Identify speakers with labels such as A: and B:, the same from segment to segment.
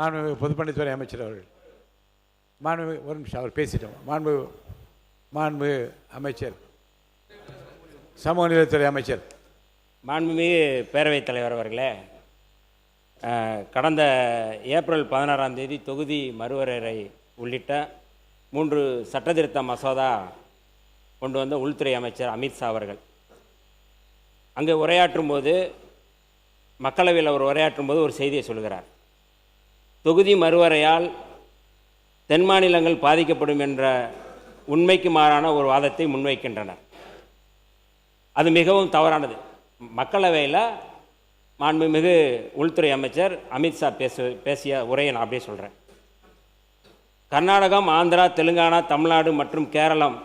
A: மாண்புமிகு பொதுப்பணித்துறை அமைச்சர் அவர்கள். மாண்புமிகு ஒரு நிமிஷம் அவர் பேசிட்டோம். மாண்புமிகு அமைச்சர், சமூக நீதித்துறை அமைச்சர்.
B: மாண்புமிகு பேரவைத் தலைவர் அவர்களே, கடந்த ஏப்ரல் 16ஆம் தேதி தொகுதி மறுவரையறை உள்ளிட்ட 3 சட்டத்திருத்த மசோதா கொண்டு வந்த உள்துறை அமைச்சர் அமித்ஷா அவர்கள் அங்கே உரையாற்றும் போது, மக்களவையில் அவர் உரையாற்றும் போது ஒரு செய்தியை சொல்கிறார். தொகுதி மறுவரையால் தென் மாநிலங்கள் பாதிக்கப்படும் என்ற உண்மைக்கு மாறான ஒரு வாதத்தை முன்வைக்கின்றனர். அது மிகவும் தவறானது. மக்களவையில் மாண்புமிகு உள்துறை அமைச்சர் அமித்ஷா பேசிய உரையை நான் அப்படியே சொல்கிறேன். கர்நாடகம், ஆந்திரா, தெலுங்கானா, தமிழ்நாடு மற்றும் கேரளம்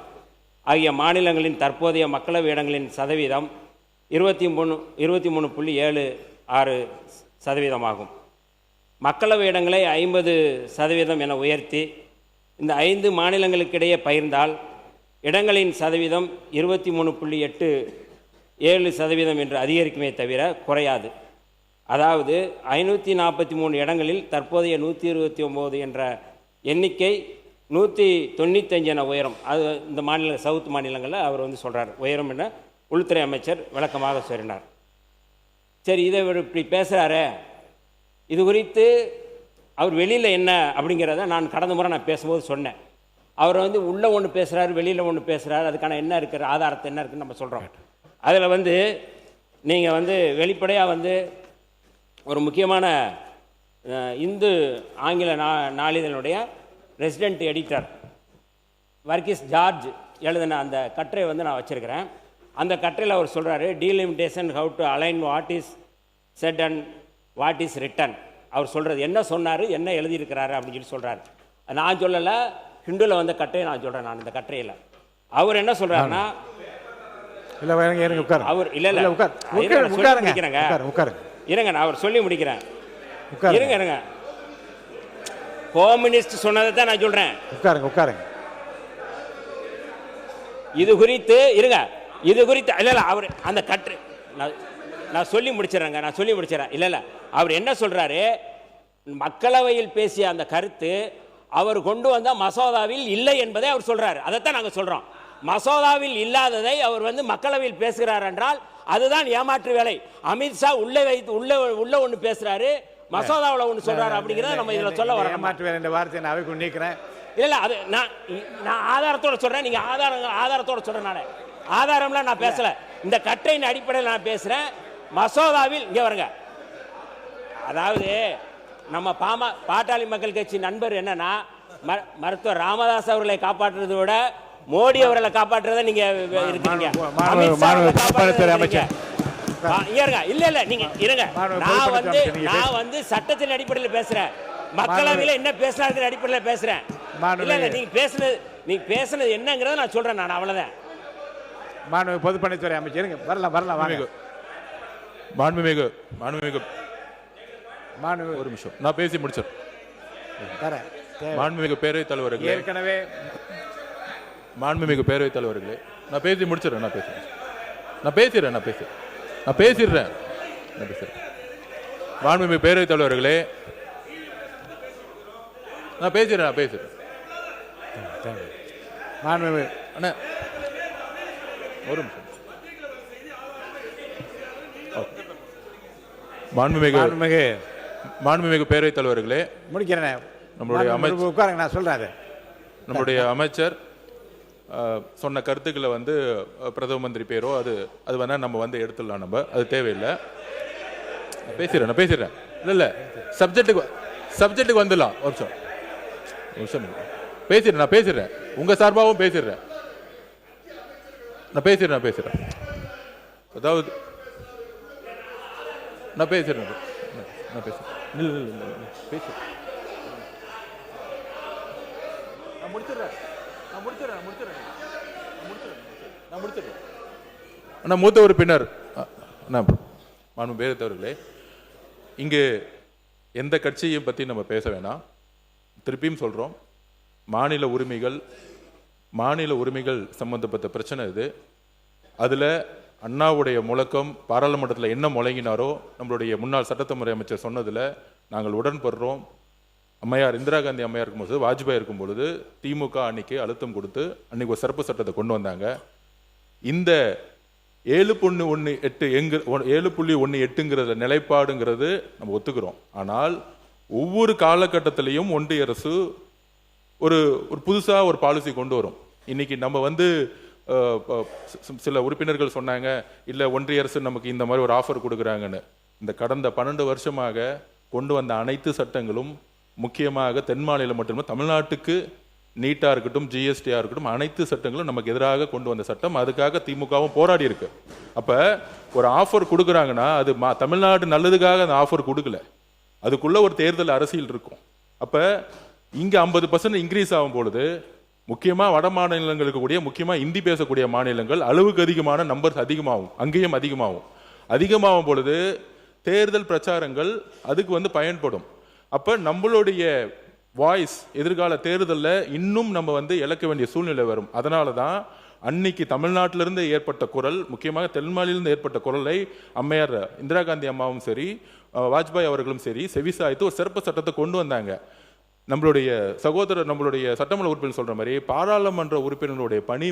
B: ஆகிய மாநிலங்களின் தற்போதைய மக்களவை இடங்களின் சதவீதம் 23.76% ஆகும். மக்களவை இடங்களை 50% என உயர்த்தி இந்த 5 மாநிலங்களுக்கிடையே பகிர்ந்தால் இடங்களின் சதவீதம் 23.87% என்று அதிகரிக்குமே தவிர குறையாது. அதாவது 543 இடங்களில் தற்போதைய 129 என்ற எண்ணிக்கை 195 என உயரும். அது இந்த சவுத் மாநிலங்களில் அவர் சொல்கிறார் உயரும் என உள்துறை அமைச்சர் விளக்கமாக சொன்னார். சரி, இதை இப்படி பேசுகிறாரு, இது குறித்து அவர் வெளியில் என்ன அப்படிங்கிறத நான் கடந்த முறை பேசும்போது சொன்னேன். அவர் உள்ளே ஒன்று பேசுகிறாரு, வெளியில் ஒன்று பேசுகிறாரு. அதுக்கான என்ன இருக்கிற ஆதாரத்தை என்ன இருக்குன்னு நம்ம சொல்கிறோம். அதில் நீங்கள் வெளிப்படையாக ஒரு முக்கியமான இந்து ஆங்கில நாளிதழுடைய ரெசிடெண்ட் எடிட்டர் வர்கீஸ் ஜார்ஜ் எழுதின அந்த கட்டுரை நான் வச்சுருக்கிறேன். அந்த கட்டுரையில் அவர் சொல்கிறாரு, delimitation how to align what is set and what is written. அவர் சொல்கிறது என்ன சொன்னார், என்ன எழுதியிருக்கிறாரு அப்படின்னு சொல்கிறார். நான் சொல்லலை, ஹிந்துவில் வந்த கட்டுரையை நான் சொல்கிறேன். நான் இந்த கட்டுரையில் அவர் என்ன சொல்கிறாருன்னா, அவர் இருங்க, நான் அவர் சொல்லி முடிக்கிறேன். இருங்க, கம்யூனிஸ்ட் சொன்னதை தான் நான் சொல்கிறேன். இது குறித்து இல்லை அவர் அந்த கட்டுரை நான் சொல்லி முடிச்சிடறேன். இல்லை அவர் என்ன சொல்கிறாரு, மக்களவையில் பேசிய அந்த கருத்து அவர் கொண்டு வந்த மசோதாவில் இல்லை என்பதை அவர் சொல்கிறார். அதைத்தான் நாங்கள் சொல்கிறோம். மசோதாவில் இல்லாததை அவர் மக்களவையில் பேசுகிறார் என்றால் அதுதான் ஏமாற்று வேலை. அமித்ஷா உள்ள ஒன்று பேசுகிறாரு, மசோதாவில் ஒன்று சொல்கிறாரு அப்படிங்கிறத நம்ம இதில் சொல்ல வரோம்.
A: ஏமாற்று வேலை என்ற வார்த்தையை நான் அவைக்கு நீக்கிறேன்.
B: இல்லை அது நான் ஆதாரத்தோடு சொல்கிறேன். நீங்கள் ஆதாரத்தோடு சொல்கிறேன். நான் ஆதாரம்லாம் நான் பேசலை, இந்த கட்டுரையின் அடிப்படையில் நான் பேசுகிறேன். மசோதாவில் இங்கே வருங்க, அதாவது நம்ம பாட்டாளி மக்கள் கட்சி நண்பர் என்னன்னா, மருத்துவர் ராமதாஸ் அவர்களை காப்பாற்றுறதை விட மோடி அவர்களை காப்பாற்றுறத நீங்க இருக்கீங்க. இல்ல நீங்க இருங்க, நான் சட்டத்தின் அடிப்படையில் பேசுறேன், மக்களவையில் என்ன பேசுறாங்க அடிப்படையில் பேசுறேன். இல்ல நீங்க பேசுனது என்னங்கிறத நான் சொல்றேன். நான் அவ்வளவுதான்.
A: மாண்புமிகு பொதுப்பணித்துறை அமைச்சர் வரலாம்.
C: மாண்புமிகு ஒரு நிமிஷம் நான் பேசி முடிச்சேன். மாண்புமிகு பேரவைத் தலைவர்களே,
A: ஏற்கனவே
C: மாண்புமிகு பேரவைத் தலைவர்களே, நான் பேசி முடிச்சிடறேன். நான் பேசிடுறேன். மாண்புமிகு பேரவைத் தலைவர்களே, நான் பேசுறேன்.
A: மாண்புமிகு
C: அண்ணா ஒரு நிமிஷம். மாண்புமிகு பேரவைத் தலைவர்களே,
A: முடிக்கிறேன்.
C: நம்மளுடைய
A: உட்காருங்க, நான் சொல்றேன்.
C: நம்மளுடைய அமைச்சர் சொன்ன கருத்துக்களை பிரதம மந்திரி பேரோ அது வேணா நம்ம எடுத்துடலாம். நம்ம அது தேவையில்லை. நான் பேசிடுறேன். இல்லை சப்ஜெக்டுக்கு வந்துடலாம். ஒரு நிமிஷம் நான் பேசிடுறேன். உங்க சார்பாகவும் பேசிடுறேன். நான் பேசுறேன். அதாவது நான் பேசுறேன். மூத்த உறுப்பினர் மாண்பு பேரவைத்தவர்களே, இங்கு எந்த கட்சியையும் பற்றி நம்ம பேச வேணாம். திருப்பியும் சொல்றோம், மாநில உரிமைகள் சம்பந்தப்பட்ட பிரச்சனை இது. அதுல அண்ணாவுடைய முழக்கம் பாராளுமன்றத்தில் என்ன முழங்கினாரோ நம்மளுடைய முன்னாள் சட்டத்துறை அமைச்சர் சொன்னதில் நாங்கள் உடன்படுறோம். அம்மையார் இந்திரா காந்தி அம்மையார் இருக்கும்போது, வாஜ்பாய் இருக்கும் பொழுது திமுக அன்னைக்கு அழுத்தம் கொடுத்து அன்னைக்கு ஒரு சிறப்பு சட்டத்தை கொண்டு வந்தாங்க. இந்த 7.18 நிலைப்பாடுங்கிறது நம்ம ஒத்துக்கிறோம். ஆனால் ஒவ்வொரு காலகட்டத்திலையும் ஒன்றிய அரசு ஒரு புதுசா ஒரு பாலிசி கொண்டு வரும். இன்னைக்கு நம்ம சில உறுப்பினர்கள் சொன்னாங்க, இல்ல ஒன்றிய அரசு நமக்கு இந்த மாதிரி ஒரு ஆஃபர் கொடுக்குறாங்கன்னு. இந்த கடந்த 12 வருஷமாக கொண்டு வந்த அனைத்து சட்டங்களும், முக்கியமாக தென் மாநிலம் மட்டுமே, தமிழ்நாட்டுக்கு நீட்டா இருக்கட்டும், ஜிஎஸ்டியா இருக்கட்டும், அனைத்து சட்டங்களும் நமக்கு எதிராக கொண்டு வந்த சட்டம். அதுக்காக திமுகவும் போராடி இருக்கு. அப்ப ஒரு ஆஃபர் கொடுக்குறாங்கன்னா அது தமிழ்நாடு நல்லதுக்காக அந்த ஆஃபர் கொடுக்கல, அதுக்குள்ள ஒரு தேர்தல் அரசியல் இருக்கும். அப்ப இங்க 50% இன்க்ரீஸ் ஆகும் பொழுது, முக்கியமா வட மாநிலங்களுக்கு கூடிய, முக்கியமா இந்தி பேசக்கூடிய மாநிலங்கள் அளவுக்கு அதிகமான நம்பர்ஸ் அதிகமாகும், அங்கேயும் அதிகமாகும் பொழுது தேர்தல் பிரச்சாரங்கள் அதுக்கு பயன்படும். அப்ப நம்மளுடைய வாய்ஸ் எதிர்கால தேர்தலில் இன்னும் நம்ம இழக்க வேண்டிய சூழ்நிலை வரும். அதனால தான் அன்னைக்கு தமிழ்நாட்டிலிருந்து ஏற்பட்ட குரல், முக்கியமாக தென் மாநிலிருந்து ஏற்பட்ட குரலை அம்மையார் இந்திரா காந்தி அம்மாவும் சரி, வாஜ்பாய் அவர்களும் சரி செவிசாய்த்து ஒரு சிறப்பு சட்டத்தை கொண்டு வந்தாங்க. நம்மளுடைய சட்டமன்ற உறுப்பினர் சொல்ற மாதிரி பாராளுமன்ற உறுப்பினர்களுடைய பணி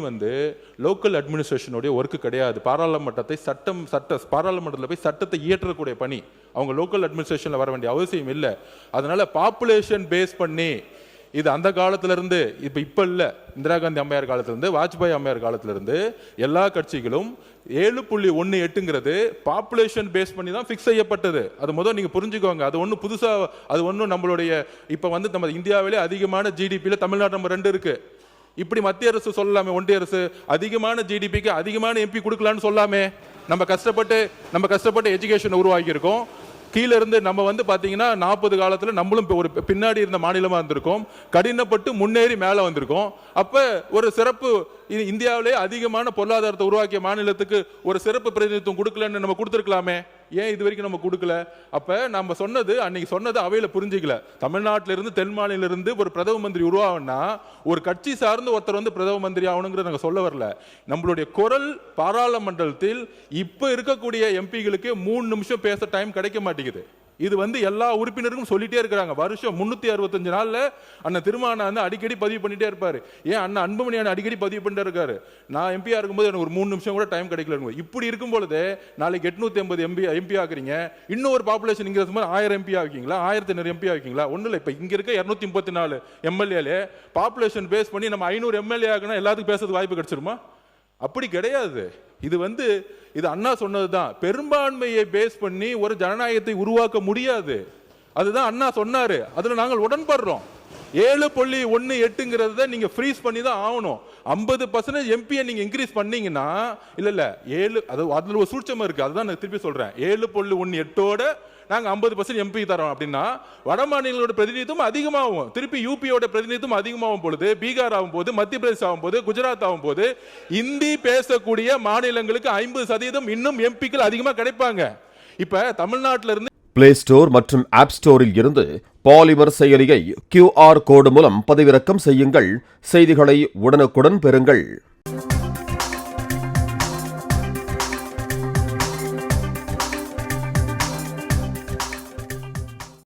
C: லோக்கல் அட்மினிஸ்ட்ரேஷனுடைய ஒர்க்கு கிடையாது. பாராளுமன்றத்தில் போய் சட்டத்தை இயற்றக்கூடிய பணி அவங்க லோக்கல் அட்மினிஸ்ட்ரேஷன்ல வர வேண்டிய அவசியம் இல்லை. அதனால பாப்புலேஷன் பேஸ் பண்ணி இது அந்த காலத்துல இருந்து இப்ப இல்ல, இந்திரா காந்தி அம்மையார் காலத்துல இருந்து, வாஜ்பாய் அம்மையார் காலத்துல இருந்து எல்லா கட்சிகளும் 7.18 பாப்புலேஷன் பேஸ் பண்ணி தான் ஃபிக்ஸ் செய்யப்பட்டது. அது முதல் நீங்க புரிஞ்சுக்கோங்க. அது ஒன்றும் புதுசா, அது ஒன்றும் நம்மளுடைய இப்ப நம்ம இந்தியாவிலே அதிகமான ஜிடிபியில தமிழ்நாடு நம்பர் 2 இருக்கு. இப்படி மத்திய அரசு சொல்லலாமே, ஒன்றிய அரசு அதிகமான ஜிடிபிக்கு அதிகமான எம்பி கொடுக்கலான்னு சொல்லாமே. நம்ம கஷ்டப்பட்டு எஜுகேஷன் உருவாக்கி இருக்கோம். கீழே இருந்து நம்ம பாத்தீங்கன்னா 40 காலத்துல நம்மளும் ஒரு பின்னாடி இருந்த மாநிலமா இருந்திருக்கோம், கடினப்பட்டு முன்னேறி மேல வந்திருக்கோம். அப்ப ஒரு சிறப்பு, இந்தியாவிலே அதிகமான பொருளாதாரத்தை உருவாக்கிய மாநிலத்துக்கு ஒரு சிறப்பு பிரதிநிதித்துவம் கொடுக்கலன்னு நம்ம கொடுத்துருக்கலாமே. ஏன் இது வரைக்கும் நம்ம கொடுக்கல? அப்ப நம்ம அன்னைக்கு சொன்னது அவையில புரிஞ்சுக்கல. தமிழ்நாட்டில இருந்து தென் மாநில இருந்து ஒரு பிரதம மந்திரி உருவாகணும்னா ஒரு கட்சி சார்ந்து ஒருத்தர் பிரதம மந்திரி ஆகணுங்கிறத நாங்க சொல்ல வரல. நம்மளுடைய குரல் பாராளுமன்றத்தில் இப்ப இருக்கக்கூடிய எம்பிகளுக்கு 3 நிமிஷம் பேச டைம் கிடைக்க மாட்டேங்குது. இது எல்லா உறுப்பினருக்கும் சொல்லிட்டே இருக்கிறாங்க. வருஷம் 365 நாள்ல அண்ணன் திருமாவளவன் அடிக்கடி பதிவு பண்ணிட்டே இருப்பாரு. ஏன் அண்ணன் அன்புமணி அடிக்கடி பதிவு பண்ணிட்டே இருக்காரு, நான் எம்பியா இருக்கும்போது எனக்கு ஒரு 3 நிமிஷம் கூட டைம் கிடைக்கல. இப்படி இருக்கும் பொழுது நாளைக்கு 880 எம்பி ஆக்குறீங்க, இன்னும் ஒரு பாப்புலேஷன் இங்க 1000 எம்பி ஆக்கிங்களா, 1500 எம்பி ஆக்கிங்களா? ஒன்றும் இல்லை. இப்ப இங்க இருக்க 234 எம்எல்ஏ பாப்புலேஷன் பேஸ் பண்ணி நம்ம 500 எம்எல்ஏ ஆகுனா எல்லாத்துக்கும் பேசுறதுக்கு வாய்ப்பு கிடைச்சிருமா? அப்படி கிடையாது. இது அண்ணா சொன்னதுதான். பெரும்பான்மையை பேஸ் பண்ணி ஒரு ஜனநாயகத்தை உருவாக்க முடியாது. அதுதான் அண்ணா சொன்னாரு. அதுல நாங்கள் உடன்படுறோம். 7.18 நீங்க ஃப்ரீஸ் பண்ணி தான் ஆகணும். 50% எம்பியை நீங்க இன்க்ரீஸ் பண்ணீங்கன்னா, இல்ல 7 அதுல ஒரு சூட்சமா இருக்கு. அதுதான் நான் திருப்பி சொல்றேன். 7.18 நாங்க 50% எம்பி தரோம் அப்படின்னா வட மாநிலங்களோட பிரதிநிதித்துவம் அதிகமாகும். திருப்பி யூபியோட பிரதிநிதித்துவம் அதிகமாகும் பொழுது, பீகார் ஆகும் போது, மத்திய பிரதேசம் ஆகும் போது, குஜராத் ஆகும் போது, இந்தி பேசக்கூடிய மாநிலங்களுக்கு 50% இன்னும் எம்பிக்கள் அதிகமா கிடைப்பாங்க. இப்ப தமிழ்நாட்டில இருந்து
D: பிளே ஸ்டோர் மற்றும் ஆப் ஸ்டோரில் இருந்து பாலிமர் செயலியை QR கோடு மூலம் பதிவிறக்கம் செய்யுங்கள். செய்திகளை உடனுக்குடன் பெறுங்கள்.